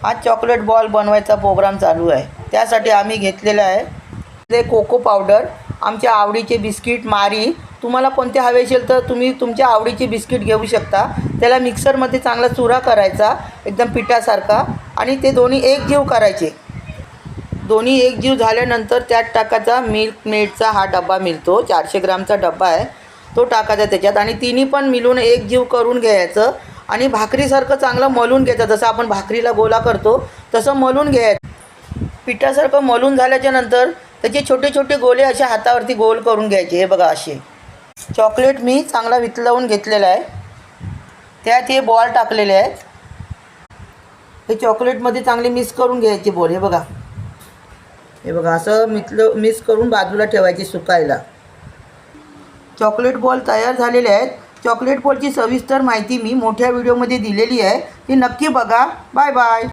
हा chocolate ball बनवायचा programme चालू आहे। त्यासाठी आम्ही घेतलेला आहे ते कोको पावडर, आमच्या आवडीचे बिस्किट मारी। तुम्हाला कोणते हवे असेल तर तुम्ही तुमच्या आवडीचे बिस्किट घेऊ शकता। त्याला मिक्सरमध्ये चांगला चुरा करायचा एकदम पिठासारखा आणि ते दोन्ही एकजीव करायचे। दोन्ही एकजीव झाल्यानंतर त्यात टाकायचा मिल्क मेडचा हा डब्बा मिळतो, 400 ग्रामचा डब्बा आहे, तो टाकायचा त्याच्यात आणि तिन्ही पण मिळून एकजीव करून घ्यायचं आणि भाकरीसारखं चांगलं मळून घ्यायचं। जसं आपण भाकरीला गोला करतो तसं मळून घ्यायचं। पिठासारखं मळून झाल्याच्या नंतर त्याचे छोटे छोटे गोले अशा हातावरती गोल करून घ्यायचे। हे बघा असे चॉकलेट मी चांगला वितळवून घेतलेला आहे, त्यात हे बॉल टाकलेले आहेत। हे चॉकलेटमध्ये चांगले मिक्स करून घ्यायचे बॉल। हे बघा असं मिक्स करून बाजूला ठेवायचे सुकायला। चॉकलेट बॉल तयार झालेले आहेत। चॉकलेट बॉलची सविस्तर माहिती मी मोठ्या व्हिडिओमध्ये दिलेली आहे, ती नक्की बघा। Bye bye.